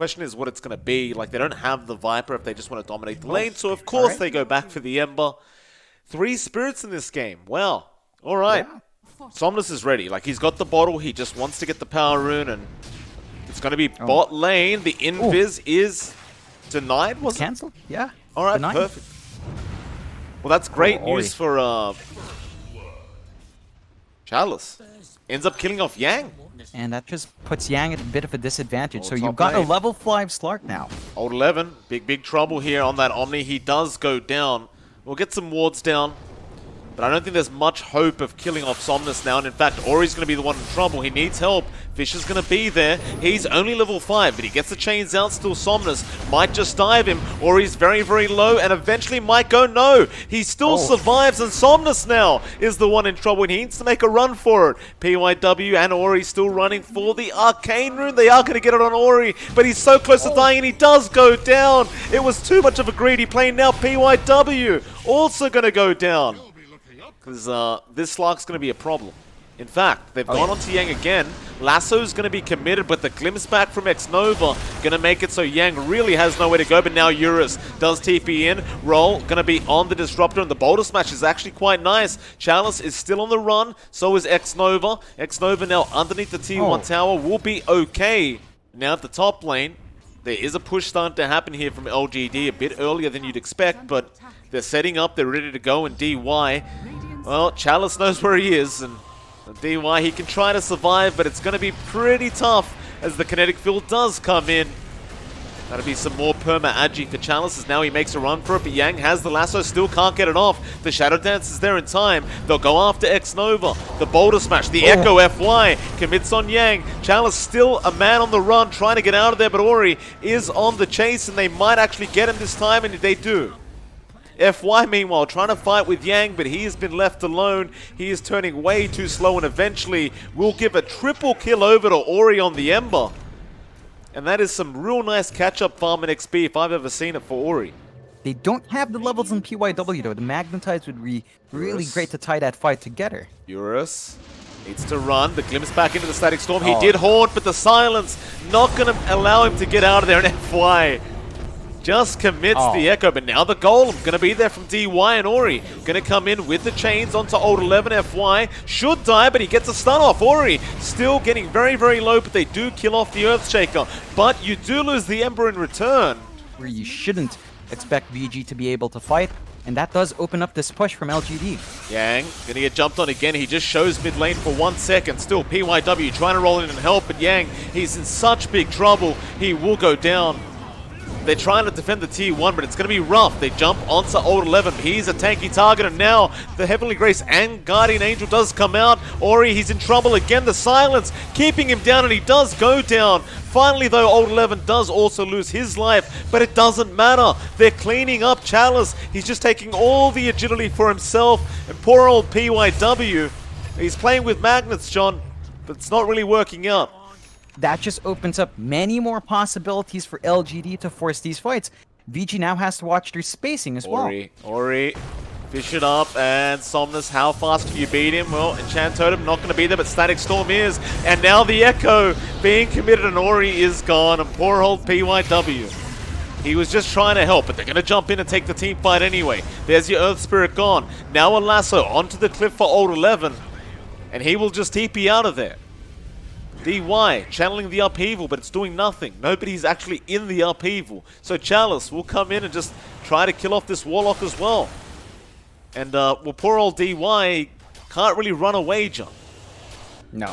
Question is what it's going to be. Like, they don't have the Viper if they just want to dominate the lane, so of course they go back for the Ember. 3 spirits in this game. Well, all right. Yeah. Somnus is ready. Like, he's got the bottle. He just wants to get the power rune, and it's going to be bot lane. The invis is denied, was it? Cancelled? Yeah. All right, denied. Perfect. Well, that's great news for Chalice. Ends up killing off Yang. And that just puts Yang at a bit of a disadvantage. So you've got a level 5 Slark now. Old 11, big trouble here on that Omni. He does go down. We'll get some wards down. But I don't think there's much hope of killing off Somnus now. And in fact, Ori's going to be the one in trouble. He needs help. Fish is going to be there. He's only level 5, but he gets the chains out still. Somnus might just dive him. Ori's very low and eventually might go no. He still survives, and Somnus now is the one in trouble. And he needs to make a run for it. PYW and Ori still running for the Arcane Rune. They are going to get it on Ori, but he's so close to dying, and he does go down. It was too much of a greedy play. Now PYW also going to go down. Because this Slark's going to be a problem. In fact, they've gone on to Yang again. Lasso's going to be committed, but the glimpse back from X-Nova going to make it so Yang really has nowhere to go. But now Eurus does TP in. Roll going to be on the Disruptor, and the Boulder Smash is actually quite nice. Chalice is still on the run. So is X-Nova. X-Nova now underneath the T1 tower will be okay. Now at the top lane, there is a push starting to happen here from LGD a bit earlier than you'd expect, but they're setting up. They're ready to go, and DY... Well, Chalice knows where he is, and DY, he can try to survive, but it's going to be pretty tough as the kinetic field does come in. That'll be some more perma-agi for Chalice as now he makes a run for it, but Yang has the lasso, still can't get it off. The Shadow Dance is there in time. They'll go after X-Nova. The Boulder Smash, the Echo FY commits on Yang. Chalice still a man on the run, trying to get out of there, but Ori is on the chase, and they might actually get him this time, and they do. FY, meanwhile, trying to fight with Yang, but he has been left alone. He is turning way too slow, and eventually will give a triple kill over to Ori on the Ember. And that is some real nice catch-up farm in XP if I've ever seen it for Ori. They don't have the levels in PYW, though. The Magnetize would be really great to tie that fight together. Eurus needs to run. The glimpse back into the Static Storm. He did haunt, but the silence not going to allow him to get out of there, and FY just commits the Echo, but now the Golem going to be there from DY, and Ori going to come in with the chains onto Old 11. FY should die, but he gets a stun off. Ori still getting very low, but they do kill off the Earthshaker. But you do lose the Ember in return. Where you shouldn't expect VG to be able to fight, and that does open up this push from LGD. Yang going to get jumped on again. He just shows mid lane for 1 second. Still PYW trying to roll in and help, but Yang, he's in such big trouble. He will go down. They're trying to defend the T1, but it's going to be rough. They jump onto Old 11. He's a tanky target, and now the Heavenly Grace and Guardian Angel does come out. Ori, he's in trouble again. The silence keeping him down, and he does go down. Finally, though, Old 11 does also lose his life, but it doesn't matter. They're cleaning up Chalice. He's just taking all the agility for himself, and poor old PYW. He's playing with magnets, John, but it's not really working out. That just opens up many more possibilities for LGD to force these fights. VG now has to watch their spacing as well. Ori, fish it up, and Somnus, how fast can you beat him? Well, Enchant Totem not going to be there, but Static Storm is. And now the Echo being committed, and Ori is gone, and poor old PYW. He was just trying to help, but they're going to jump in and take the team fight anyway. There's your Earth Spirit gone. Now a lasso onto the cliff for Old 11, and he will just TP out of there. DY channeling the upheaval, but it's doing nothing. Nobody's actually in the upheaval. So Chalice will come in and just try to kill off this Warlock as well. And, well, poor old DY can't really run away, John. No,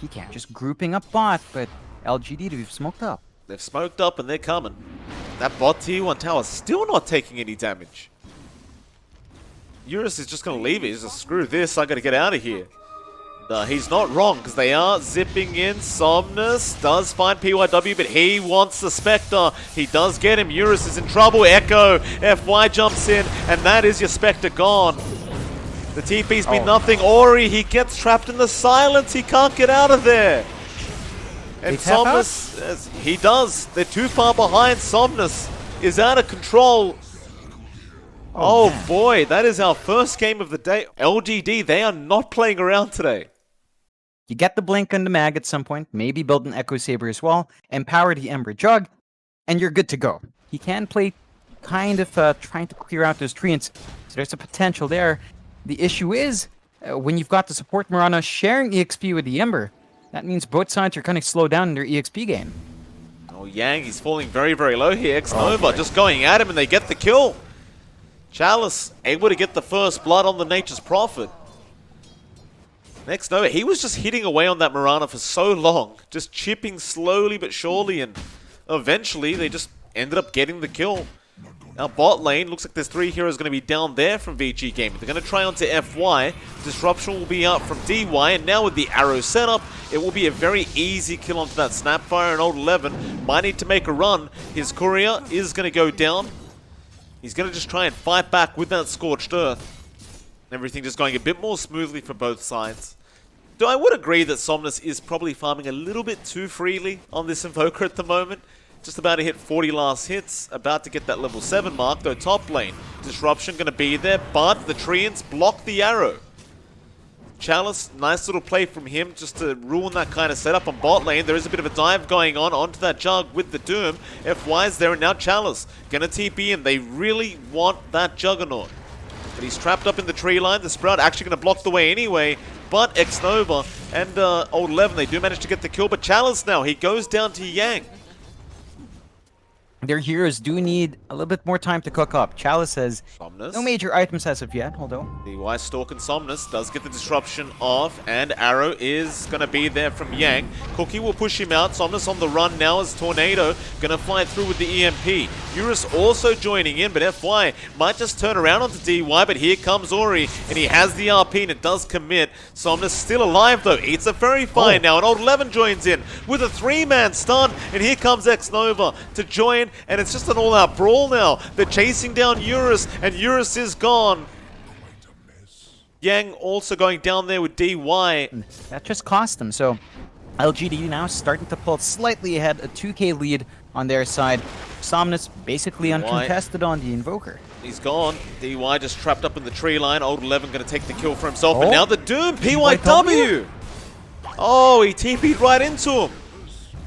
he can't. Just grouping up bot, but LGD, they've smoked up. They've smoked up and they're coming. That bot T1 tower still not taking any damage. Eurus is just going to leave it. He's just, screw this, I got to get out of here. He's not wrong, because they are zipping in. Somnus does find PYW, but he wants the Spectre. He does get him. Eurus is in trouble. Echo, FY jumps in, and that is your Spectre gone. The TP's been nothing. Ori, he gets trapped in the silence. He can't get out of there. And Somnus, he does. They're too far behind. Somnus is out of control. Oh boy, that is our first game of the day. LGD, they are not playing around today. You get the blink on the mag at some point, maybe build an Echo Saber as well, empower the Ember Jug, and you're good to go. He can play kind of trying to clear out those treants, so there's a potential there. The issue is, when you've got the support Mirana sharing EXP with the Ember, that means both sides are kind of slow down in their EXP game. Oh, Yang, he's falling very, very low here. X-Nova just going at him, and they get the kill. Chalice able to get the first blood on the Nature's Prophet. Next, no, he was just hitting away on that Mirana for so long, just chipping slowly but surely, and eventually they just ended up getting the kill. Now bot lane, looks like there's 3 heroes going to be down there from Vici Gaming. They're going to try onto FY. Disruption will be up from DY, and now with the arrow setup, it will be a very easy kill onto that Snapfire, and Old 11 might need to make a run. His courier is going to go down. He's going to just try and fight back with that Scorched Earth. Everything just going a bit more smoothly for both sides. So I would agree that Somnus is probably farming a little bit too freely on this Invoker at the moment. Just about to hit 40 last hits, about to get that level 7 mark, though top lane. Disruption going to be there, but the Treants block the arrow. Chalice, nice little play from him just to ruin that kind of setup on bot lane. There is a bit of a dive going on onto that Jug with the Doom. FY's there, and now Chalice going to TP in. They really want that Juggernaut. But he's trapped up in the tree line. The Sprout actually going to block the way anyway. But X-Nova and Old 11, they do manage to get the kill. But Chalice now, he goes down to Yang. Their heroes do need a little bit more time to cook up. Chalice has Somnus. no major items as of yet, although... The Wise Stalk and Somnus does get the disruption off, and Arrow is going to be there from Yang. Cookie will push him out. Somnus on the run now as Tornado going to fly through with the EMP. Eurus also joining in, but FY might just turn around onto DY, but here comes Ori, and he has the RP, and it does commit. Somnus still alive, though. Eats a very fine now, and Old 11 joins in with a 3-man stun, and here comes X-Nova to join, and it's just an all-out brawl now. They're chasing down Eurus, and Eurus is gone. Yang also going down there with DY. That just cost them, so LGD now starting to pull slightly ahead, a 2k lead on their side. Somnus basically uncontested on the Invoker. He's gone. DY just trapped up in the tree line. Old 11 going to take the kill for himself, and now the Doom, PYW! Oh, he TP'd right into him.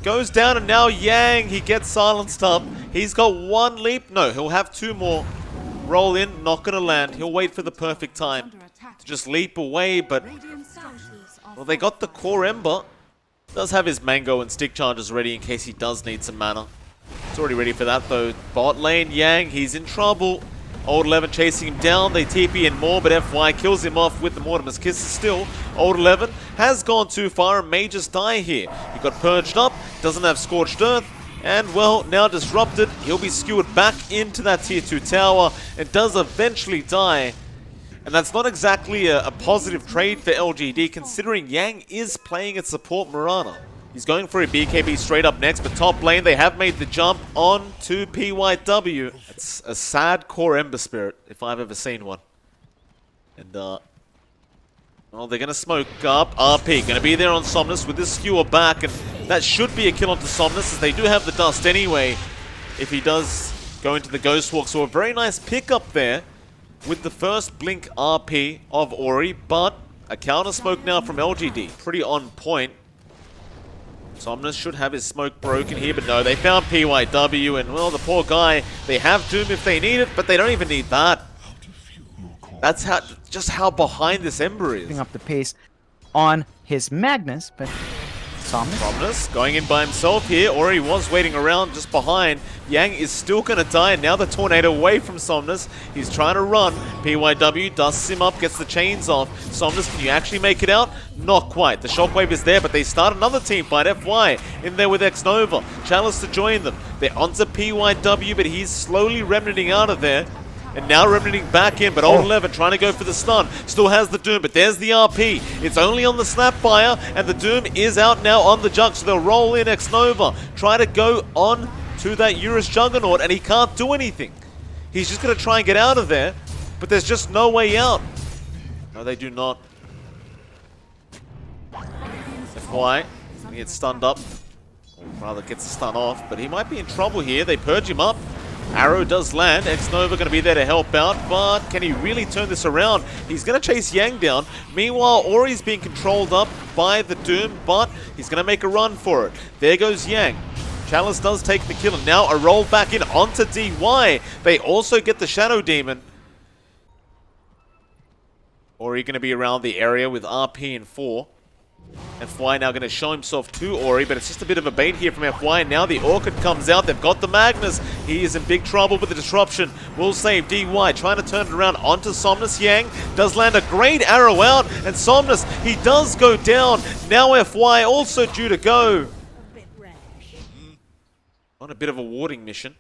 Goes down, and now Yang, he gets silenced up. He's got 1 leap. No, he'll have 2 more. Roll in, not going to land. He'll wait for the perfect time to just leap away, but... well, they got the core Ember. Does have his Mango and Stick Charges ready in case he does need some mana. It's already ready for that, though. Bot lane, Yang, he's in trouble. Old 11 chasing him down. They TP in more, but FY kills him off with the Mortimer's Kiss still. Old 11 has gone too far and may just die here. He got purged up, doesn't have Scorched Earth, and, well, now disrupted. He'll be skewered back into that tier 2 tower and does eventually die. And that's not exactly a positive trade for LGD, considering Yang is playing at support Mirana. He's going for a BKB straight up next, but top lane, they have made the jump on to PYW. It's a sad core Ember Spirit, if I've ever seen one. And, well, they're going to smoke up. RP going to be there on Somnus with this skewer back, and that should be a kill onto Somnus, as they do have the dust anyway, if he does go into the Ghost Walk. So a very nice pickup there with the first blink RP of Ori, but a counter smoke now from LGD. Pretty on point. Somnus should have his smoke broken here, but no, they found PYW, and, well, the poor guy, they have Doom if they need it, but they don't even need that. That's just how behind this Ember is. Picking up the pace on his Magnus, but Somnus going in by himself here. Ori was waiting around just behind. Yang is still going to die, and now the Tornado away from Somnus. He's trying to run. PYW dusts him up, gets the chains off. Somnus, can you actually make it out? Not quite. The Shockwave is there, but they start another team fight. FY in there with X-Nova. Chalice to join them. They're onto PYW, but he's slowly remnanting out of there. And now remnanting back in, but Old 11 trying to go for the stun. Still has the Doom, but there's the RP. It's only on the Snapfire, and the Doom is out now on the Jug, so they'll roll in X-Nova. Try to go on to that Eurus Juggernaut, and he can't do anything. He's just going to try and get out of there, but there's just no way out. No, they do not. FY, he gets stunned up. Or rather, gets the stun off, but he might be in trouble here. They purge him up. Arrow does land. X-Nova going to be there to help out, but can he really turn this around? He's going to chase Yang down. Meanwhile, Ori's being controlled up by the Doom, but he's going to make a run for it. There goes Yang. Chalice does take the kill, and now a roll back in onto DY. They also get the Shadow Demon. Ori going to be around the area with RP in 4. FY now going to show himself to Ori, but it's just a bit of a bait here from FY. Now the Orchid comes out. They've got the Magnus. He is in big trouble with the disruption. Will save DY, trying to turn it around onto Somnus. Yang does land a great arrow out, and Somnus, he does go down. Now FY also due to go. On a bit of a warding mission.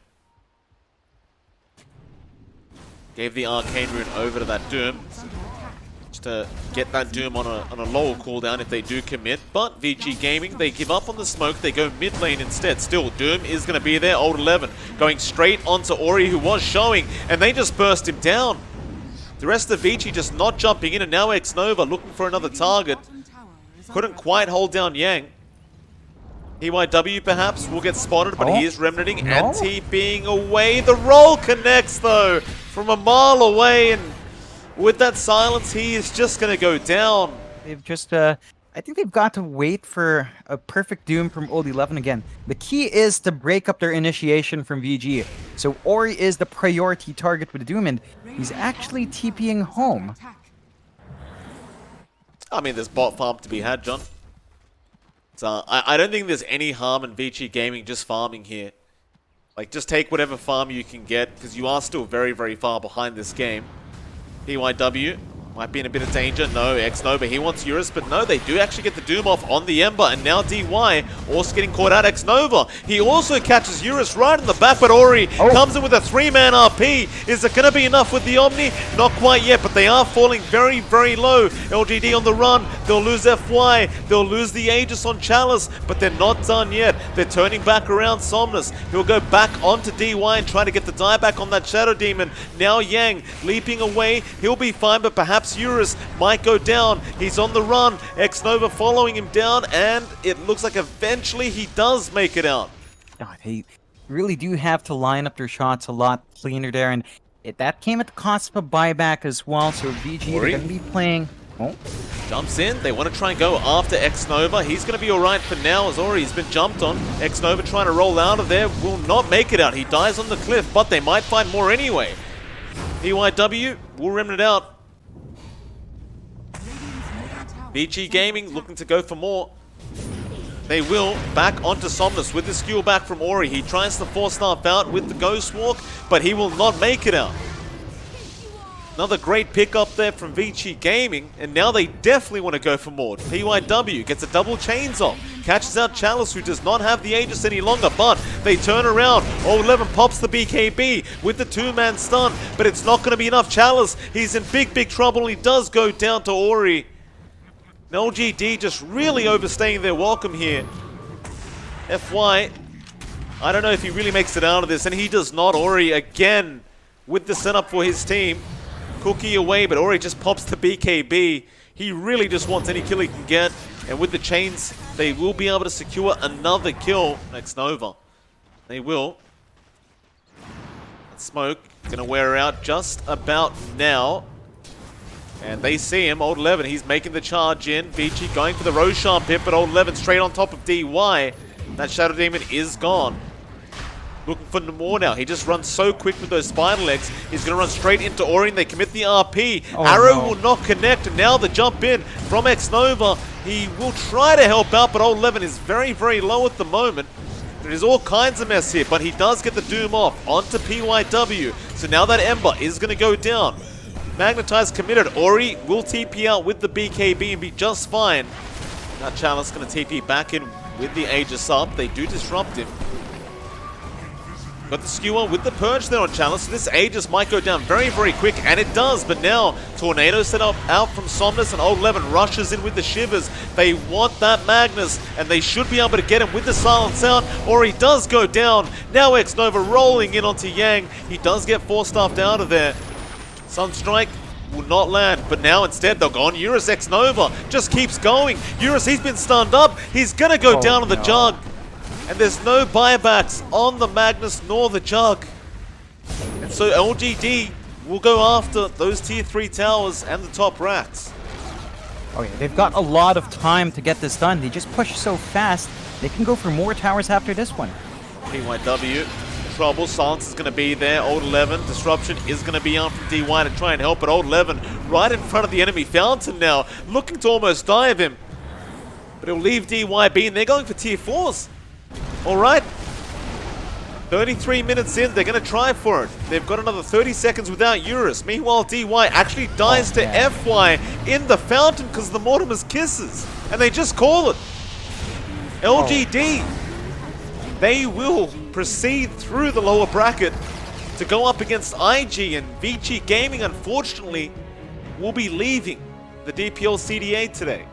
Gave the Arcane Rune over to that Doom. Just to get that Doom on a lower cooldown if they do commit. But Vici Gaming, they give up on the smoke. They go mid lane instead. Still, Doom is going to be there. Old 11 going straight onto Ori, who was showing. And they just burst him down. The rest of Vici just not jumping in. And now X-Nova looking for another target. Couldn't quite hold down Yang. PYW perhaps will get spotted, but he is remnanting and TPing away. The roll connects though from a mile away, and with that silence, he is just going to go down. They've just, I think they've got to wait for a perfect Doom from Old 11 again. The key is to break up their initiation from VG. So Ori is the priority target with the Doom, and he's actually TPing home. I mean, there's bot farm to be had, John. So I don't think there's any harm in Vici Gaming just farming here. Like, just take whatever farm you can get, because you are still very, very far behind this game. PYW might be in a bit of danger. No, X-Nova, he wants Eurus, but no, they do actually get the Doom off on the Ember, and now DY also getting caught out. X-Nova, he also catches Eurus right in the back, but Ori comes in with a 3-man RP. Is it going to be enough with the Omni? Not quite yet, but they are falling very, very low. LGD on the run, they'll lose FY, they'll lose the Aegis on Chalice, but they're not done yet. They're turning back around Somnus. He'll go back onto DY and try to get the dieback on that Shadow Demon. Now Yang leaping away, he'll be fine, but perhaps Eurus might go down. He's on the run. X-Nova following him down, and it looks like eventually he does make it out. Oh, they really do have to line up their shots a lot cleaner there, and that came at the cost of a buyback as well, so VG are going to be playing... Jumps in. They want to try and go after X-Nova. He's going to be alright for now, as Ori's been jumped on. X-Nova trying to roll out of there. Will not make it out. He dies on the cliff, but they might find more anyway. PYW will remnant out. Vici Gaming looking to go for more. They will back onto Somnus with the skew back from Ori. He tries to force staff out with the Ghost Walk, but he will not make it out. Another great pick up there from Vici Gaming, and now they definitely want to go for more. PYW gets a double chains off, catches out Chalice, who does not have the Aegis any longer, but they turn around. Old 11 pops the BKB with the 2-man stun, but it's not going to be enough. Chalice, he's in big, big trouble. He does go down to Ori. LGD just really overstaying their welcome here. FY, I don't know if he really makes it out of this, and he does not. Ori again with the setup for his team. Cookie away, but Ori just pops the BKB. He really just wants any kill he can get, and with the chains, they will be able to secure another kill. X-Nova, they will. Smoke gonna wear her out just about now. And they see him, Old 11, he's making the charge in. Vici going for the Roshan pit, but Old 11 straight on top of DY. That Shadow Demon is gone. Looking for more now. He just runs so quick with those spider legs. He's going to run straight into Ori, and they commit the RP. Arrow will not connect, and now the jump in from X-Nova. He will try to help out, but Old 11 is very, very low at the moment. There's all kinds of mess here, but he does get the Doom off onto PYW. So now that Ember is going to go down. Magnetize committed. Ori will TP out with the BKB and be just fine. Now Chalice going to TP back in with the Aegis up. They do disrupt him. Got the skewer with the Purge there on Chalice. This Aegis might go down very, very quick, and it does. But now Tornado set up out from Somnus, and Old 11 rushes in with the Shivers. They want that Magnus, and they should be able to get him with the Silence out. Ori does go down. Now X-Nova rolling in onto Yang. He does get force-staffed out of there. Sunstrike will not land, but now instead they'll go on Eurus. X-Nova just keeps going. Eurus, he's been stunned up. He's going to go down on the Jug. And there's no buybacks on the Magnus nor the Jug. And so LGD will go after those tier 3 towers and the top racks. Okay, they've got a lot of time to get this done. They just push so fast. They can go for more towers after this one. PYW, trouble, silence is going to be there. Old 11, disruption is going to be on from DY to try and help, but Old 11 right in front of the enemy fountain now, looking to almost dive him. But he'll leave DY being there, going for tier 4s. Alright. 33 minutes in, they're going to try for it. They've got another 30 seconds without Eurus. Meanwhile, DY actually dies to FY in the fountain because of the Mortimer's kisses. And they just call it. LGD. They will proceed through the lower bracket to go up against IG, and Vici Gaming, unfortunately, will be leaving the DPL-CDA today.